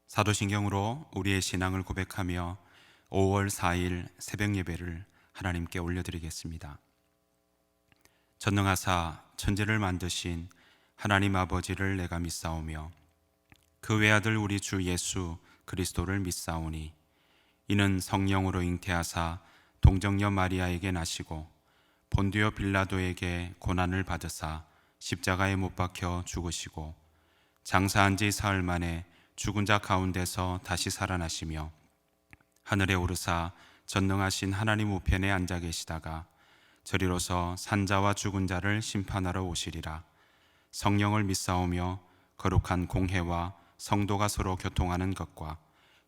사도신경으로 우리의 신앙을 고백하며 5월 4일 새벽 예배를 하나님께 올려드리겠습니다. 전능하사 천지를 만드신 하나님 아버지를 내가 믿사오며 그 외아들 우리 주 예수 그리스도를 믿사오니 이는 성령으로 잉태하사 동정녀 마리아에게 나시고 본디오 빌라도에게 고난을 받으사 십자가에 못 박혀 죽으시고 장사한 지 사흘 만에 죽은 자 가운데서 다시 살아나시며 하늘에 오르사 전능하신 하나님 우편에 앉아 계시다가 저리로서 산자와 죽은 자를 심판하러 오시리라. 성령을 믿사오며 거룩한 공회와 성도가 서로 교통하는 것과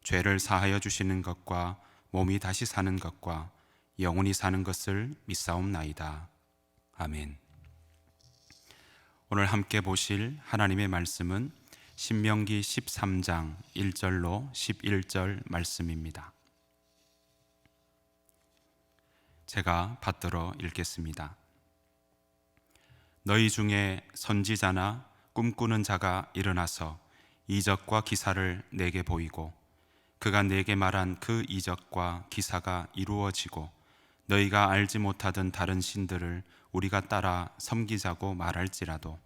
죄를 사하여 주시는 것과 몸이 다시 사는 것과 영원히 사는 것을 믿사옵나이다. 아멘. 오늘 함께 보실 하나님의 말씀은 신명기 13장 1절로 11절 말씀입니다. 제가 받들어 읽겠습니다. 너희 중에 선지자나 꿈꾸는 자가 일어나서 이적과 기사를 내게 보이고 그가 내게 말한 그 이적과 기사가 이루어지고 너희가 알지 못하던 다른 신들을 우리가 따라 섬기자고 말할지라도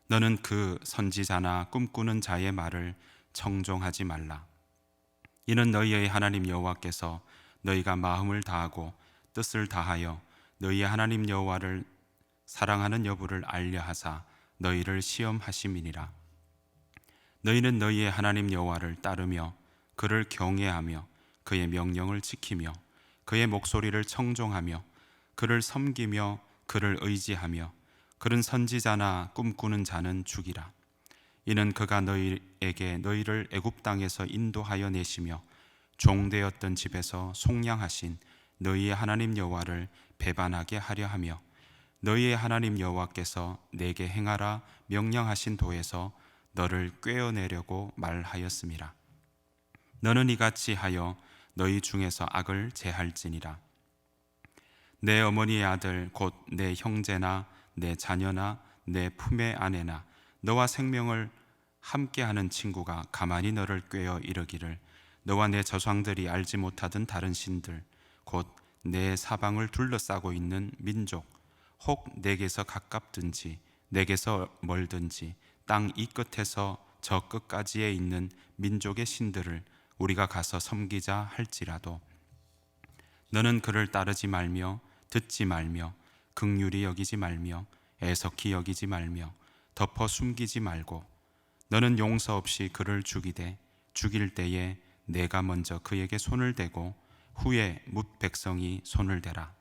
너는 그 선지자나 꿈꾸는 자의 말을 청종하지 말라. 이는 너희의 하나님 여호와께서 너희가 마음을 다하고 뜻을 다하여 너희의 하나님 여호와를 사랑하는 여부를 알려하사 너희를 시험하심이니라. 너희는 너희의 하나님 여호와를 따르며 그를 경외하며 그의 명령을 지키며 그의 목소리를 청종하며 그를 섬기며 그를 의지하며 그런 선지자나 꿈꾸는 자는 죽이라. 이는 그가 너희에게 너희를 애굽 땅에서 인도하여 내시며 종되었던 집에서 속량하신 너희의 하나님 여호와를 배반하게 하려 하며 너희의 하나님 여호와께서 내게 행하라 명령하신 도에서 너를 꿰어내려고 말하였음이라. 너는 이같이 하여 너희 중에서 악을 제할지니라. 내 어머니의 아들 곧 내 형제나 내 자녀나 내 품의 아내나 너와 생명을 함께하는 친구가 가만히 너를 꿰어 이르기를 너와 내 조상들이 알지 못하던 다른 신들 곧 내 사방을 둘러싸고 있는 민족 혹 내게서 가깝든지 내게서 멀든지 땅 이 끝에서 저 끝까지에 있는 민족의 신들을 우리가 가서 섬기자 할지라도 너는 그를 따르지 말며 듣지 말며 긍휼히 여기지 말며 애석히 여기지 말며 덮어 숨기지 말고 너는 용서 없이 그를 죽이되 죽일 때에 내가 먼저 그에게 손을 대고 후에 뭇 백성이 손을 대라.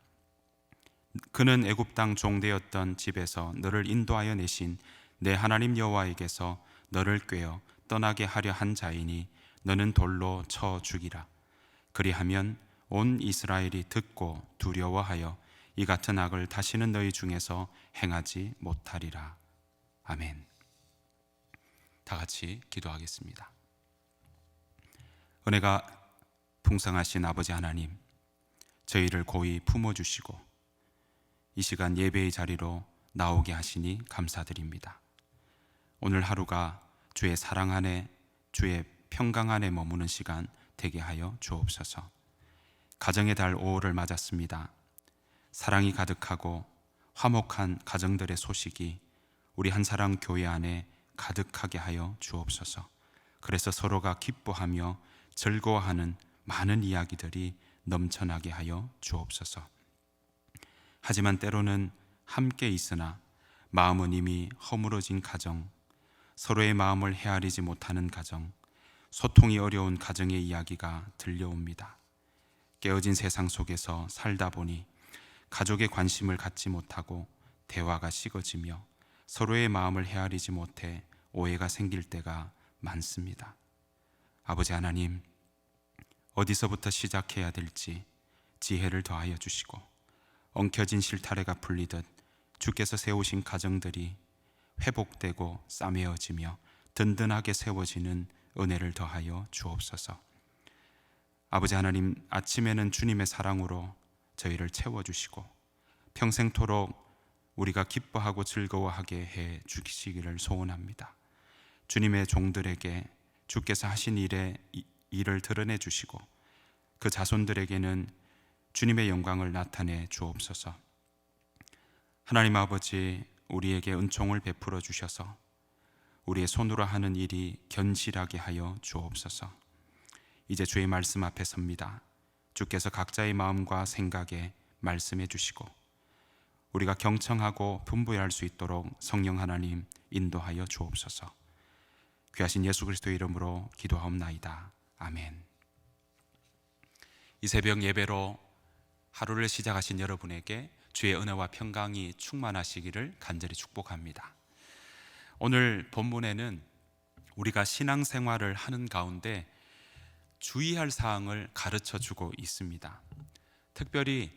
그는 애굽 땅 종되었던 집에서 너를 인도하여 내신 내 하나님 여호와에게서 너를 꿰어 떠나게 하려 한 자이니 너는 돌로 쳐 죽이라. 그리하면 온 이스라엘이 듣고 두려워하여 이 같은 악을 다시는 너희 중에서 행하지 못하리라. 아멘. 다 같이 기도하겠습니다. 은혜가 풍성하신 아버지 하나님, 저희를 고이 품어주시고 이 시간 예배의 자리로 나오게 하시니 감사드립니다. 오늘 하루가 주의 사랑 안에 주의 평강 안에 머무는 시간 되게 하여 주옵소서. 가정의 달 5월을 맞았습니다. 사랑이 가득하고 화목한 가정들의 소식이 우리 한사랑 교회 안에 가득하게 하여 주옵소서. 그래서 서로가 기뻐하며 즐거워하는 많은 이야기들이 넘쳐나게 하여 주옵소서. 하지만 때로는 함께 있으나 마음은 이미 허물어진 가정, 서로의 마음을 헤아리지 못하는 가정, 소통이 어려운 가정의 이야기가 들려옵니다. 깨어진 세상 속에서 살다 보니 가족의 관심을 갖지 못하고 대화가 식어지며 서로의 마음을 헤아리지 못해 오해가 생길 때가 많습니다. 아버지 하나님, 어디서부터 시작해야 될지 지혜를 더하여 주시고 엉켜진 실타래가 풀리듯 주께서 세우신 가정들이 회복되고 싸매어지며 든든하게 세워지는 은혜를 더하여 주옵소서. 아버지 하나님, 아침에는 주님의 사랑으로 저희를 채워주시고 평생토록 우리가 기뻐하고 즐거워하게 해 주시기를 소원합니다. 주님의 종들에게 주께서 하신 일을 드러내 주시고 그 자손들에게는 주님의 영광을 나타내 주옵소서. 하나님 아버지, 우리에게 은총을 베풀어 주셔서 우리의 손으로 하는 일이 견실하게 하여 주옵소서. 이제 주의 말씀 앞에 섭니다. 주께서 각자의 마음과 생각에 말씀해 주시고 우리가 경청하고 분부할 수 있도록 성령 하나님 인도하여 주옵소서. 귀하신 예수 그리스도의 이름으로 기도하옵나이다. 아멘. 이 새벽 예배로 하루를 시작하신 여러분에게 주의 은혜와 평강이 충만하시기를 간절히 축복합니다. 오늘 본문에는 우리가 신앙생활을 하는 가운데 주의할 사항을 가르쳐 주고 있습니다. 특별히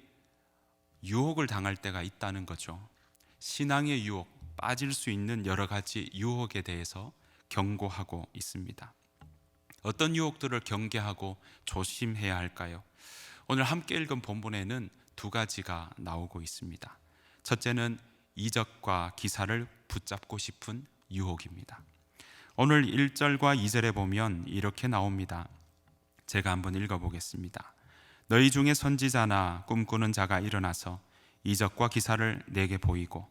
유혹을 당할 때가 있다는 거죠. 신앙의 유혹, 빠질 수 있는 여러 가지 유혹에 대해서 경고하고 있습니다. 어떤 유혹들을 경계하고 조심해야 할까요? 오늘 함께 읽은 본문에는 두 가지가 나오고 있습니다. 첫째는 이적과 기사를 붙잡고 싶은 유혹입니다. 오늘 1절과 2절에 보면 이렇게 나옵니다. 제가 한번 읽어보겠습니다. 너희 중에 선지자나 꿈꾸는 자가 일어나서 이적과 기사를 내게 보이고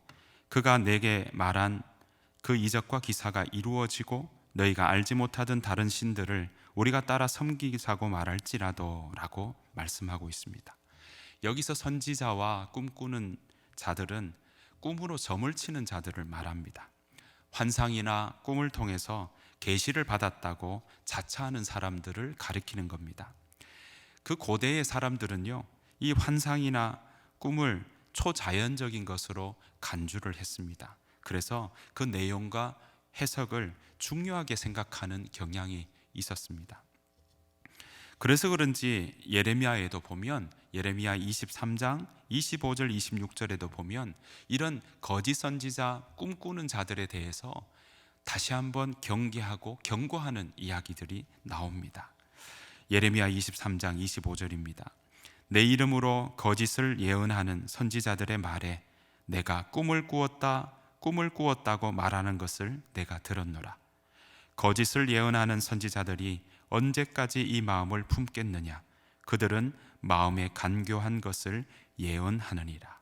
그가 내게 말한 그 이적과 기사가 이루어지고 너희가 알지 못하던 다른 신들을 우리가 따라 섬기자고 말할지라도 라고 말씀하고 있습니다. 여기서 선지자와 꿈꾸는 자들은 꿈으로 점을 치는 자들을 말합니다. 환상이나 꿈을 통해서 계시를 받았다고 자처하는 사람들을 가리키는 겁니다. 그 고대의 사람들은요, 이 환상이나 꿈을 초자연적인 것으로 간주를 했습니다. 그래서 그 내용과 해석을 중요하게 생각하는 경향이 있었습니다. 그래서 그런지 예레미야에도 보면 예레미야 23장 25절 26절에도 보면 이런 거짓 선지자 꿈꾸는 자들에 대해서 다시 한번 경계하고 경고하는 이야기들이 나옵니다. 예레미야 23장 25절입니다. 내 이름으로 거짓을 예언하는 선지자들의 말에 내가 꿈을 꾸었다고 말하는 것을 내가 들었노라. 거짓을 예언하는 선지자들이 언제까지 이 마음을 품겠느냐? 그들은 마음에 간교한 것을 예언하느니라.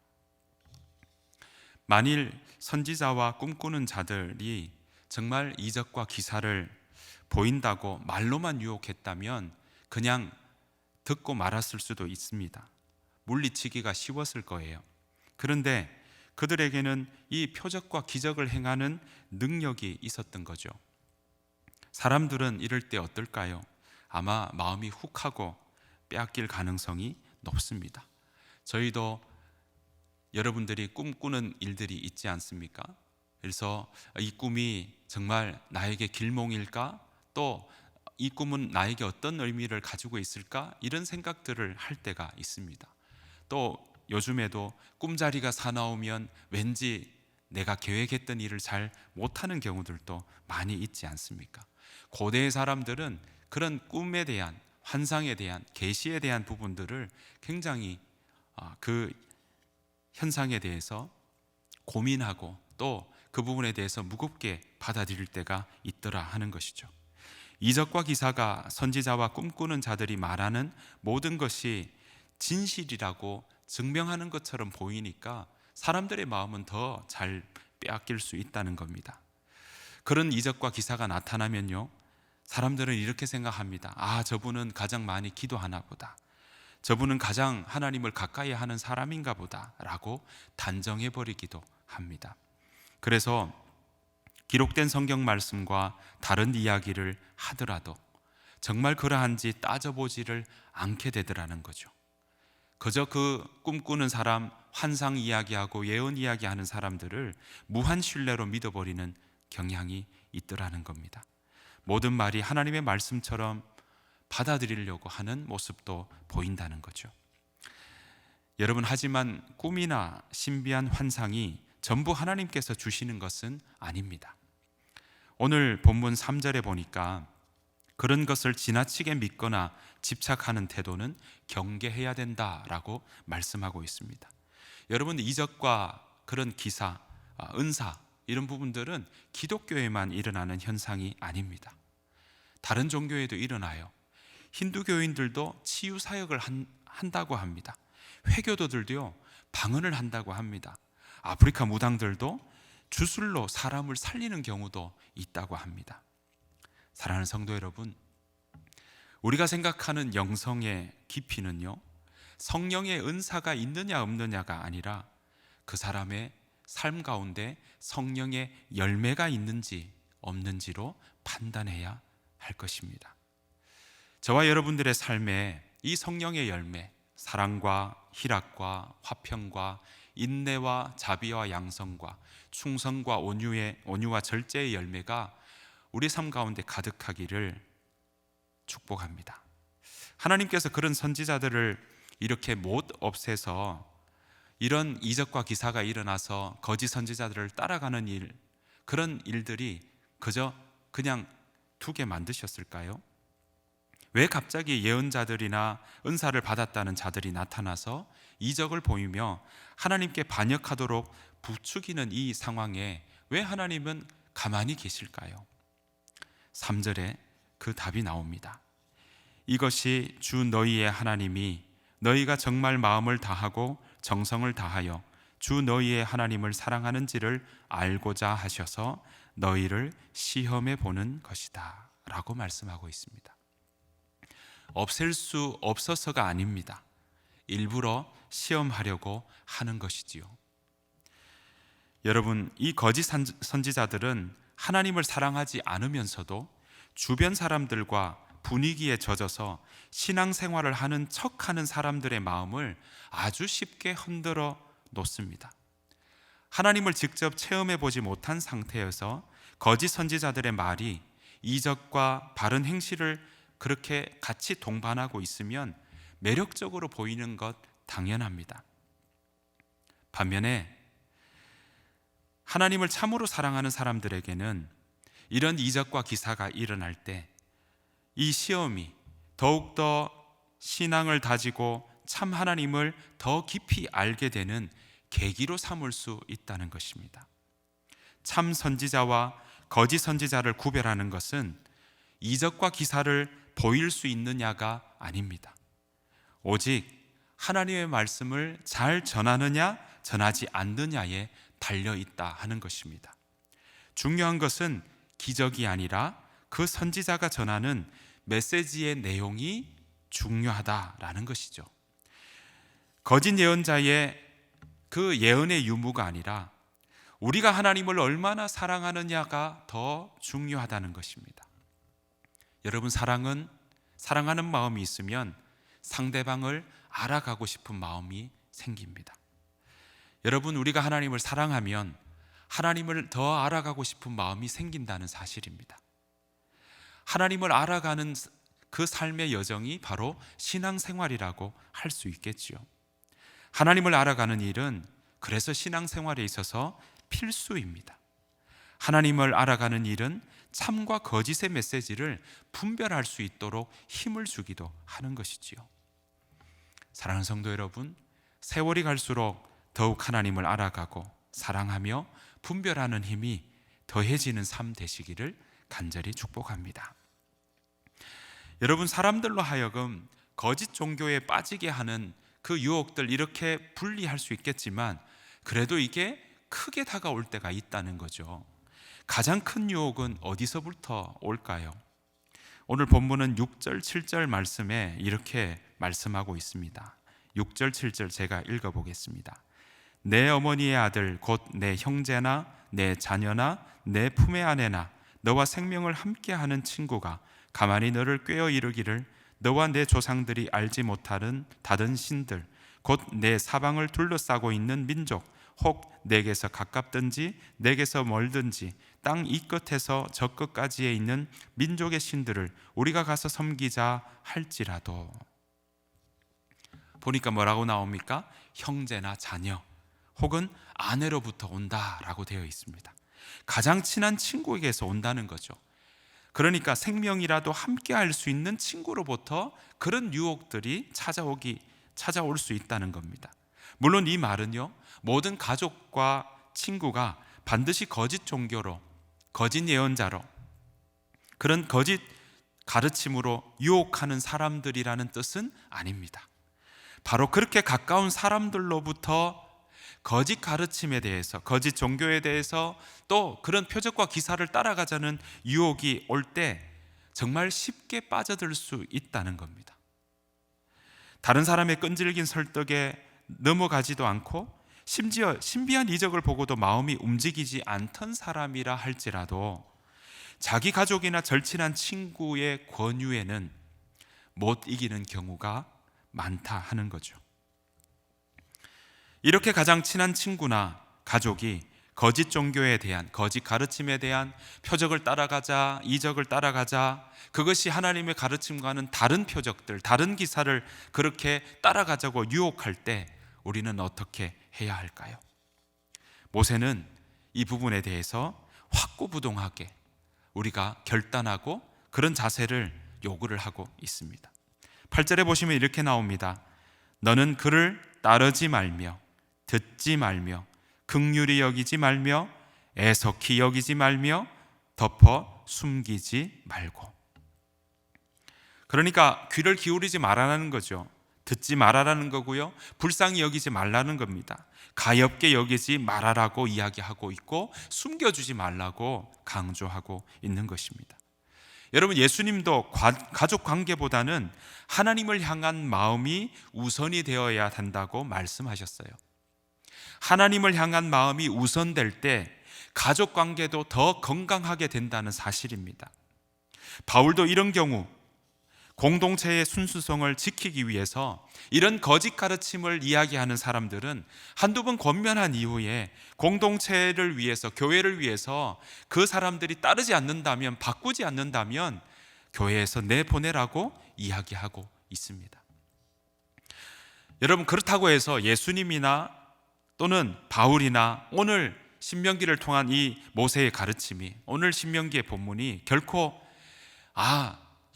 만일 선지자와 꿈꾸는 자들이 정말 이적과 기사를 보인다고 말로만 유혹했다면 그냥 듣고 말았을 수도 있습니다. 물리치기가 쉬웠을 거예요. 그런데 그들에게는 이 표적과 기적을 행하는 능력이 있었던 거죠. 사람들은 이럴 때 어떨까요? 아마 마음이 훅하고 빼앗길 가능성이 높습니다. 저희도 여러분들이 꿈꾸는 일들이 있지 않습니까? 그래서 이 꿈이 정말 나에게 길몽일까? 또 이 꿈은 나에게 어떤 의미를 가지고 있을까? 이런 생각들을 할 때가 있습니다. 또 요즘에도 꿈자리가 사나우면 왠지 내가 계획했던 일을 잘 못하는 경우들도 많이 있지 않습니까? 고대의 사람들은 그런 꿈에 대한, 환상에 대한, 계시에 대한 부분들을 굉장히 그 현상에 대해서 고민하고 또 그 부분에 대해서 무겁게 받아들일 때가 있더라 하는 것이죠. 이적과 기사가 선지자와 꿈꾸는 자들이 말하는 모든 것이 진실이라고 증명하는 것처럼 보이니까 사람들의 마음은 더 잘 빼앗길 수 있다는 겁니다. 그런 이적과 기사가 나타나면요, 사람들은 이렇게 생각합니다. 아, 저분은 가장 많이 기도하나 보다. 저분은 가장 하나님을 가까이 하는 사람인가 보다 라고 단정해버리기도 합니다. 그래서 기록된 성경 말씀과 다른 이야기를 하더라도 정말 그러한지 따져보지를 않게 되더라는 거죠. 그저 그 꿈꾸는 사람, 환상 이야기하고 예언 이야기하는 사람들을 무한 신뢰로 믿어버리는 경향이 있더라는 겁니다. 모든 말이 하나님의 말씀처럼 받아들이려고 하는 모습도 보인다는 거죠. 여러분, 하지만 꿈이나 신비한 환상이 전부 하나님께서 주시는 것은 아닙니다. 오늘 본문 3절에 보니까 그런 것을 지나치게 믿거나 집착하는 태도는 경계해야 된다라고 말씀하고 있습니다. 여러분, 이적과 그런 기사, 은사 이런 부분들은 기독교에만 일어나는 현상이 아닙니다. 다른 종교에도 일어나요. 힌두교인들도 치유 사역을 한다고 합니다. 회교도들도요, 방언을 한다고 합니다. 아프리카 무당들도 주술로 사람을 살리는 경우도 있다고 합니다. 사랑하는 성도 여러분, 우리가 생각하는 영성의 깊이는요, 성령의 은사가 있느냐 없느냐가 아니라 그 사람의 삶 가운데 성령의 열매가 있는지 없는지로 판단해야 할 것입니다. 저와 여러분들의 삶에 이 성령의 열매, 사랑과 희락과 화평과 인내와 자비와 양성과 충성과 온유와 절제의 열매가 우리 삶 가운데 가득하기를 축복합니다. 하나님께서 그런 선지자들을 이렇게 못 없애서 이런 이적과 기사가 일어나서 거짓 선지자들을 따라가는 일, 그런 일들이 그냥 두게 만드셨을까요? 왜 갑자기 예언자들이나 은사를 받았다는 자들이 나타나서 이적을 보이며 하나님께 반역하도록 부추기는 이 상황에 왜 하나님은 가만히 계실까요? 3절에 그 답이 나옵니다. 이것이 주 너희의 하나님이 너희가 정말 마음을 다하고 정성을 다하여 주 너희의 하나님을 사랑하는지를 알고자 하셔서 너희를 시험해 보는 것이다 라고 말씀하고 있습니다. 없앨 수 없어서가 아닙니다. 일부러 시험하려고 하는 것이지요. 여러분, 이 거짓 선지자들은 하나님을 사랑하지 않으면서도 주변 사람들과 분위기에 젖어서 신앙생활을 하는 척하는 사람들의 마음을 아주 쉽게 흔들어 놓습니다. 하나님을 직접 체험해 보지 못한 상태여서 거짓 선지자들의 말이 이적과 바른 행실을 그렇게 같이 동반하고 있으면 매력적으로 보이는 것 당연합니다. 반면에 하나님을 참으로 사랑하는 사람들에게는 이런 이적과 기사가 일어날 때 이 시험이 더욱더 신앙을 다지고 참 하나님을 더 깊이 알게 되는 계기로 삼을 수 있다는 것입니다. 참 선지자와 거짓 선지자를 구별하는 것은 이적과 기사를 보일 수 있느냐가 아닙니다. 오직 하나님의 말씀을 잘 전하느냐 전하지 않느냐에 달려 있다 하는 것입니다. 중요한 것은 기적이 아니라 그 선지자가 전하는 메시지의 내용이 중요하다라는 것이죠. 거짓 예언자의 그 예언의 유무가 아니라 우리가 하나님을 얼마나 사랑하느냐가 더 중요하다는 것입니다. 여러분, 사랑하는 마음이 있으면 상대방을 알아가고 싶은 마음이 생깁니다. 여러분, 우리가 하나님을 사랑하면 하나님을 더 알아가고 싶은 마음이 생긴다는 사실입니다. 하나님을 알아가는 그 삶의 여정이 바로 신앙생활이라고 할 수 있겠지요. 하나님을 알아가는 일은 그래서 신앙생활에 있어서 필수입니다. 하나님을 알아가는 일은 참과 거짓의 메시지를 분별할 수 있도록 힘을 주기도 하는 것이지요. 사랑하는 성도 여러분, 세월이 갈수록 더욱 하나님을 알아가고 사랑하며 분별하는 힘이 더해지는 삶 되시기를 간절히 축복합니다. 여러분, 사람들로 하여금 거짓 종교에 빠지게 하는 그 유혹들 이렇게 분리할 수 있겠지만 그래도 이게 크게 다가올 때가 있다는 거죠. 가장 큰 유혹은 어디서부터 올까요? 오늘 본문은 6절, 7절 말씀에 이렇게 말씀하고 있습니다. 6절, 7절 제가 읽어보겠습니다. 내 어머니의 아들 곧 내 형제나 내 자녀나 내 품의 아내나 너와 생명을 함께하는 친구가 가만히 너를 꾀어 이르기를 너와 내 조상들이 알지 못하는 다른 신들 곧 내 사방을 둘러싸고 있는 민족 혹 내게서 가깝든지 내게서 멀든지 땅 이 끝에서 저 끝까지에 있는 민족의 신들을 우리가 가서 섬기자 할지라도. 보니까 뭐라고 나옵니까? 형제나 자녀 혹은 아내로부터 온다라고 되어 있습니다. 가장 친한 친구에게서 온다는 거죠. 그러니까 생명이라도 함께 할 수 있는 친구로부터 그런 유혹들이 찾아올 수 있다는 겁니다. 물론 이 말은요, 모든 가족과 친구가 반드시 거짓 종교로, 거짓 예언자로, 그런 거짓 가르침으로 유혹하는 사람들이라는 뜻은 아닙니다. 바로 그렇게 가까운 사람들로부터 거짓 가르침에 대해서, 거짓 종교에 대해서, 또 그런 표적과 기사를 따라가자는 유혹이 올 때 정말 쉽게 빠져들 수 있다는 겁니다. 다른 사람의 끈질긴 설득에 넘어가지도 않고 심지어 신비한 이적을 보고도 마음이 움직이지 않던 사람이라 할지라도 자기 가족이나 절친한 친구의 권유에는 못 이기는 경우가 많다 하는 거죠. 이렇게 가장 친한 친구나 가족이 거짓 종교에 대한, 거짓 가르침에 대한 표적을 따라가자, 이적을 따라가자, 그것이 하나님의 가르침과는 다른 표적들, 다른 기사를 그렇게 따라가자고 유혹할 때 우리는 어떻게 해야 할까요? 모세는 이 부분에 대해서 확고부동하게 우리가 결단하고 그런 자세를 요구를 하고 있습니다. 8절에 보시면 이렇게 나옵니다. 너는 그를 따르지 말며 듣지 말며 긍휼히 여기지 말며 애석히 여기지 말며 덮어 숨기지 말고. 그러니까 귀를 기울이지 말라는 거죠. 듣지 말아라는 거고요, 불쌍히 여기지 말라는 겁니다. 가엾게 여기지 말아라고 이야기하고 있고 숨겨주지 말라고 강조하고 있는 것입니다. 여러분, 예수님도 가족 관계보다는 하나님을 향한 마음이 우선이 되어야 한다고 말씀하셨어요. 하나님을 향한 마음이 우선될 때 가족 관계도 더 건강하게 된다는 사실입니다. 바울도 이런 경우 공동체의 순수성을 지키기 위해서 이런 거짓 가르침을 이야기하는 사람들은 한두 번 권면한 이후에 공동체를 위해서, 교회를 위해서 그 사람들이 따르지 않는다면, 바꾸지 않는다면 교회에서 내보내라고 이야기하고 있습니다. 여러분, 그렇다고 해서 예수님이나 또는 바울이나 오늘 신명기를 통한 이 모세의 가르침이, 오늘 신명기의 본문이 결코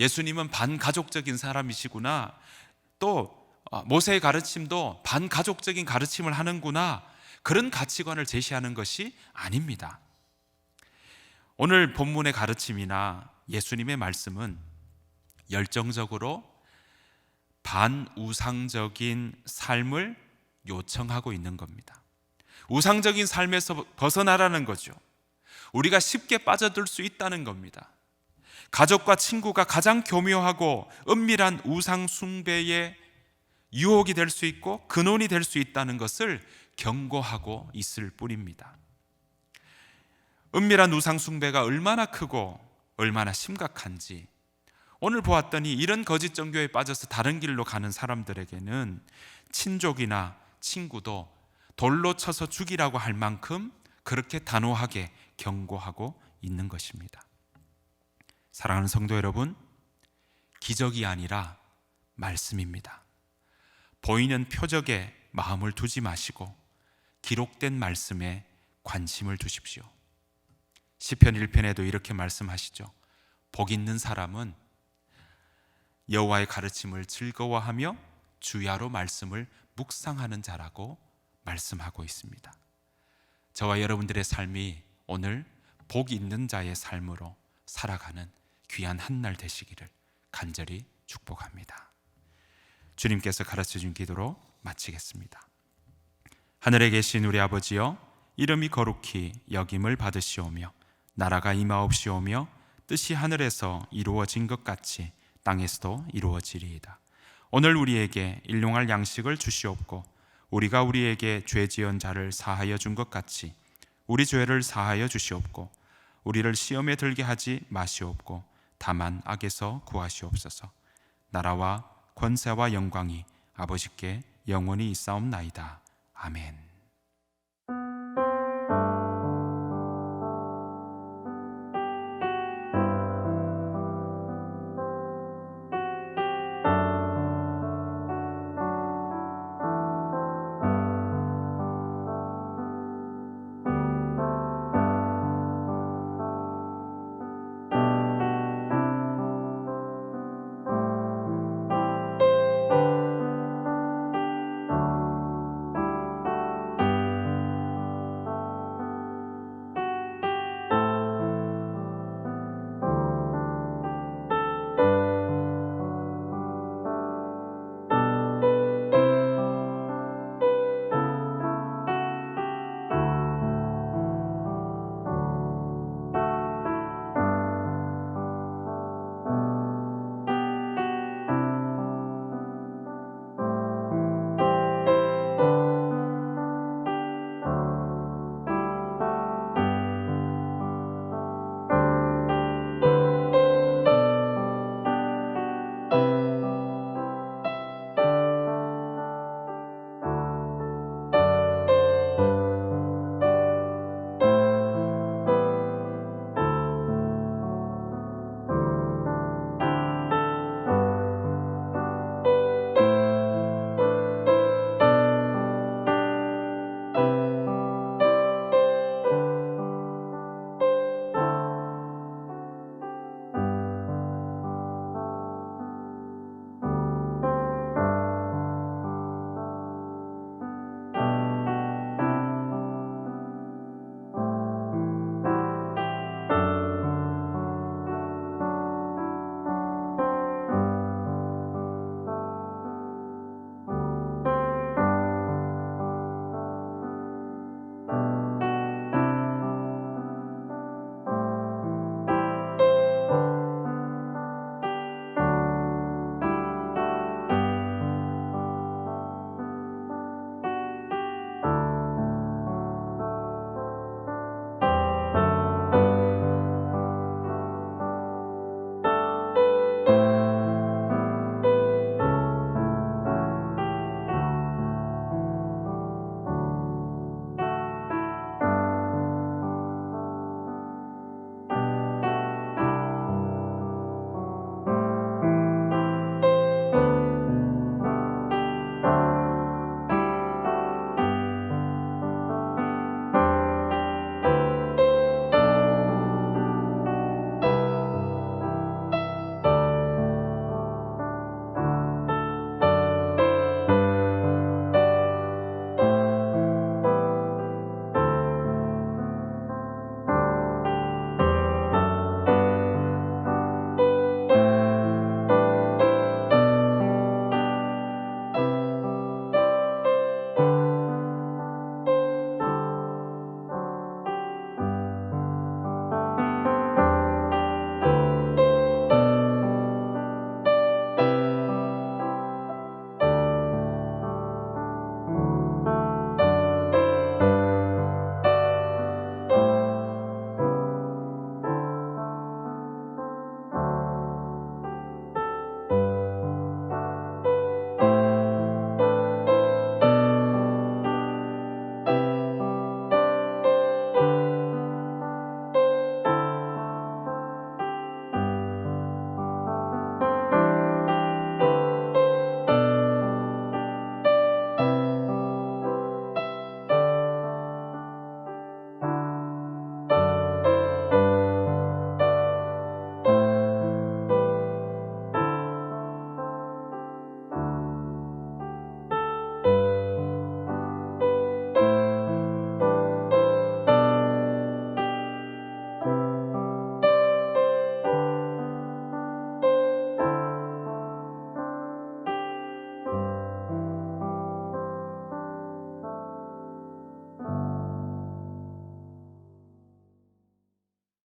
예수님은 반가족적인 사람이시구나, 또 모세의 가르침도 반가족적인 가르침을 하는구나, 그런 가치관을 제시하는 것이 아닙니다. 오늘 본문의 가르침이나 예수님의 말씀은 열정적으로 반우상적인 삶을 요청하고 있는 겁니다. 우상적인 삶에서 벗어나라는 거죠. 우리가 쉽게 빠져들 수 있다는 겁니다. 가족과 친구가 가장 교묘하고 은밀한 우상 숭배의 유혹이 될 수 있고 근원이 될 수 있다는 것을 경고하고 있을 뿐입니다. 은밀한 우상 숭배가 얼마나 크고 얼마나 심각한지 오늘 보았더니 이런 거짓 종교에 빠져서 다른 길로 가는 사람들에게는 친족이나 친구도 돌로 쳐서 죽이라고 할 만큼 그렇게 단호하게 경고하고 있는 것입니다. 사랑하는 성도 여러분, 기적이 아니라 말씀입니다. 보이는 표적에 마음을 두지 마시고 기록된 말씀에 관심을 두십시오. 시편 1편에도 이렇게 말씀하시죠. 복 있는 사람은 여호와의 가르침을 즐거워하며 주야로 말씀을 묵상하는 자라고 말씀하고 있습니다. 저와 여러분들의 삶이 오늘 복 있는 자의 삶으로 살아가는 귀한 한날 되시기를 간절히 축복합니다. 주님께서 가르쳐준 기도로 마치겠습니다. 하늘에 계신 우리 아버지여, 이름이 거룩히 여김을 받으시오며 나라가 임하옵시오며 뜻이 하늘에서 이루어진 것 같이 땅에서도 이루어지리이다. 오늘 우리에게 일용할 양식을 주시옵고 우리가 우리에게 죄 지은 자를 사하여 준 것 같이 우리 죄를 사하여 주시옵고 우리를 시험에 들게 하지 마시옵고 다만 악에서 구하시옵소서. 나라와 권세와 영광이 아버지께 영원히 있사옵나이다. 아멘.